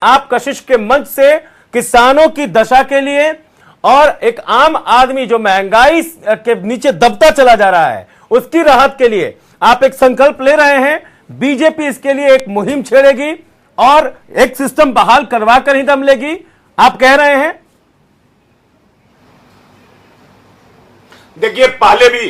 आप कशिश के मंच से किसानों की दशा के लिए और एक आम आदमी जो महंगाई के नीचे दबता चला जा रहा है उसकी राहत के लिए आप एक संकल्प ले रहे हैं। बीजेपी इसके लिए एक मुहिम छेड़ेगी और एक सिस्टम बहाल करवा कर ही दम लेगी, आप कह रहे हैं। देखिए, पहले भी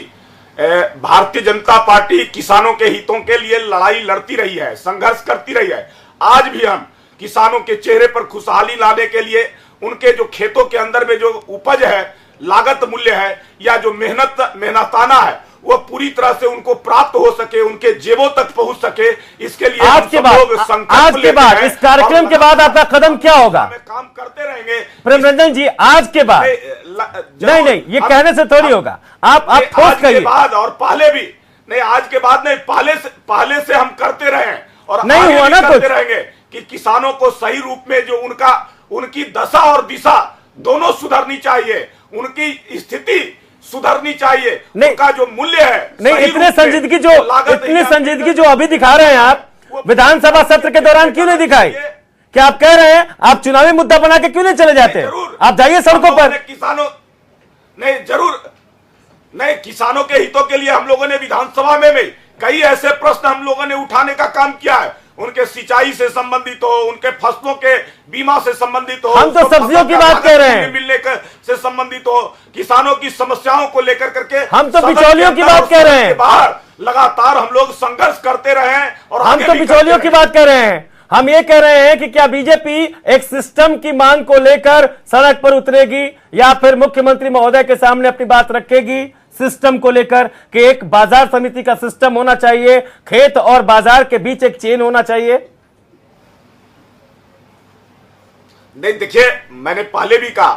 भारतीय जनता पार्टी किसानों के हितों के लिए लड़ाई लड़ती रही है, संघर्ष करती रही है। आज भी हम किसानों के चेहरे पर खुशहाली लाने के लिए उनके जो खेतों के अंदर में जो उपज है, लागत मूल्य है या जो मेहनताना है वो पूरी तरह से उनको प्राप्त हो सके, उनके जेबों तक पहुंच सके, इसके लिए आज के बाद इस कार्यक्रम के बाद आपका कदम क्या होगा? काम करते रहेंगे प्रेमरंजन जी। आज के बाद नहीं, ये कहने से थोड़ी होगा। आप आज के बाद और पहले भी नहीं, आज के बाद नहीं, पहले से हम करते रहे और नहीं हुआ ना, करते रहेंगे कि किसानों को सही रूप में जो उनकी दशा और दिशा दोनों सुधरनी चाहिए, उनकी स्थिति सुधरनी चाहिए, उनका जो मूल्य है नहीं। इतने संजीदगी जो अभी दिखा रहे हैं आप विधानसभा सत्र के दौरान क्यों नहीं दिखाई? क्या आप कह रहे हैं आप चुनावी मुद्दा बना के क्यों नहीं चले जाते? आप जाइए सड़कों पर। किसानों नहीं, जरूर नहीं, किसानों के हितों के लिए हम लोगों ने विधानसभा में कई ऐसे प्रश्न हम लोगों ने उठाने का काम किया है, उनके सिंचाई से संबंधित हो, उनके फसलों के बीमा से संबंधित हो, हम तो सब्जियों की बात कर रहे हैं, मिलने से संबंधित हो, किसानों की समस्याओं को लेकर करके हम तो बिचौलियों की बात कर रहे हैं। बाहर लगातार हम लोग संघर्ष करते रहे हैं और हम तो बिचौलियों की बात कर रहे हैं। हम ये कह रहे हैं कि क्या बीजेपी एक सिस्टम की मांग को लेकर सड़क पर उतरेगी या फिर मुख्यमंत्री महोदय के सामने अपनी बात रखेगी सिस्टम को लेकर कि एक बाजार समिति का सिस्टम होना चाहिए, खेत और बाजार के बीच एक चेन होना चाहिए? नहीं, देखिए, मैंने पहले भी कहा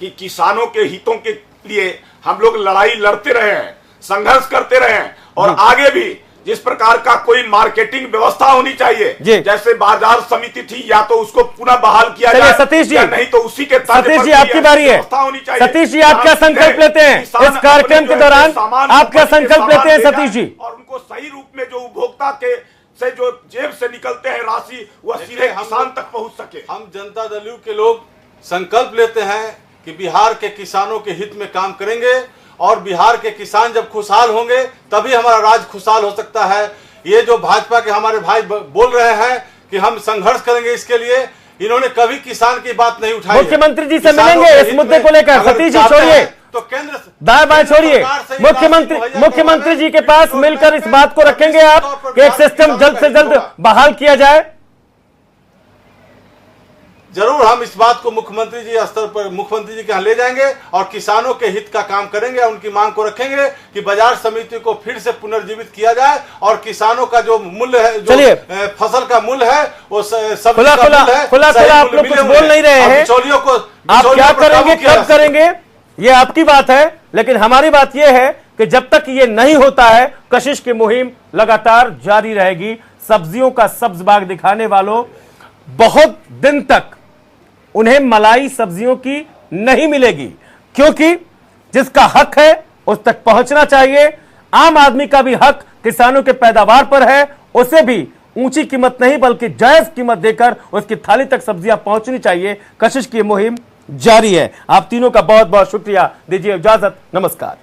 कि किसानों के हितों के लिए हम लोग लड़ाई लड़ते रहे हैं, संघर्ष करते रहे हैं और आगे भी जिस प्रकार का कोई मार्केटिंग व्यवस्था होनी चाहिए, जैसे बाजार समिति थी, या तो उसको पुनः बहाल किया जाए, सतीश जी, नहीं तो उसी के सतीश जी आपकी बारी है। सतीश जी आप क्या संकल्प लेते हैं इस कार्यक्रम के दौरान? आप क्या संकल्प लेते हैं सतीश जी? और उनको सही रूप में जो उपभोक्ता के से जो जेब से निकलते हैं राशि वह सीधे किसान तक पहुंच सके। हम जनता दल यू के लोग संकल्प लेते हैं कि बिहार के किसानों के हित में काम करेंगे और बिहार के किसान जब खुशहाल होंगे तभी हमारा राज्य खुशहाल हो सकता है। ये जो भाजपा के हमारे भाई बोल रहे हैं कि हम संघर्ष करेंगे इसके लिए, इन्होंने कभी किसान की बात नहीं उठाई। मुख्यमंत्री जी से मिलेंगे इस मुद्दे को लेकर। सतीश जी छोड़िए, तो केंद्र दाएं बाएं छोड़िए, मुख्यमंत्री जी के पास मिलकर इस बात को रखेंगे आप कि एक सिस्टम जल्द से जल्द बहाल किया जाए। जरूर हम इस बात को मुख्यमंत्री जी स्तर पर मुख्यमंत्री जी के यहाँ ले जाएंगे और किसानों के हित का काम करेंगे। उनकी मांग को रखेंगे कि बाजार समिति को फिर से पुनर्जीवित किया जाए और किसानों का जो मूल्य है, जो फसल का मूल्य है, वो सब खुला आप लोग कुछ बोल नहीं रहे हैं। बिचौलियों को आप क्या करेंगे, कब करेंगे, ये आपकी बात है, लेकिन हमारी बात यह है कि जब तक ये नहीं होता है कशिश की मुहिम लगातार जारी रहेगी। सब्जियों का सब्ज बाग दिखाने वालों, बहुत दिन तक उन्हें मलाई सब्जियों की नहीं मिलेगी, क्योंकि जिसका हक है उस तक पहुंचना चाहिए। आम आदमी का भी हक किसानों के पैदावार पर है, उसे भी ऊंची कीमत नहीं बल्कि जायज कीमत देकर उसकी थाली तक सब्जियां पहुंचनी चाहिए। कशिश की मुहिम जारी है। आप तीनों का बहुत बहुत शुक्रिया, दीजिए इजाजत, नमस्कार।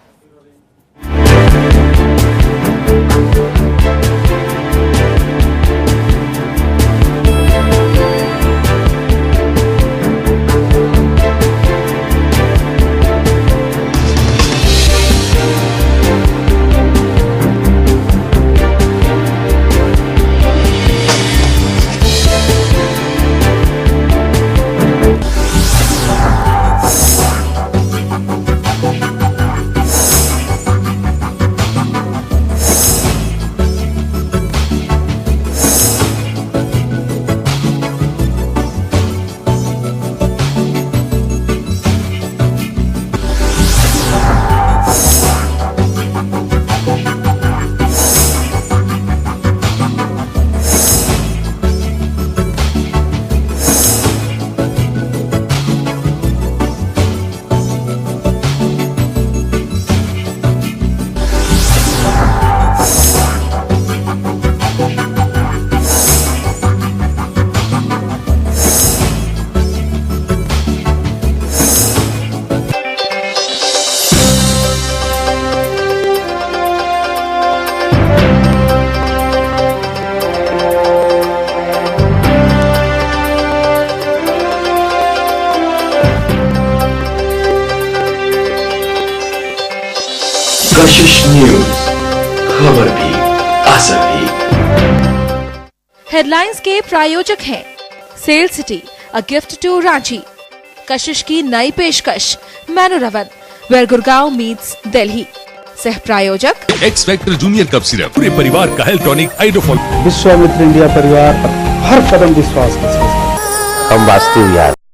न्यूज, खबर भी असर भी। हेडलाइंस के प्रायोजक हैं sale city, a gift to Ranchi, Kashish की नई पेशकश Manor One, where Gurgaon meets Delhi. सह प्रायोजक X factor junior cup syrup, पूरे परिवार का हेल्थ टॉनिक हाइड्रोफॉल। विश्वामित्र इंडिया परिवार हर कदम विश्वास के साथ। हम वास्तु यार।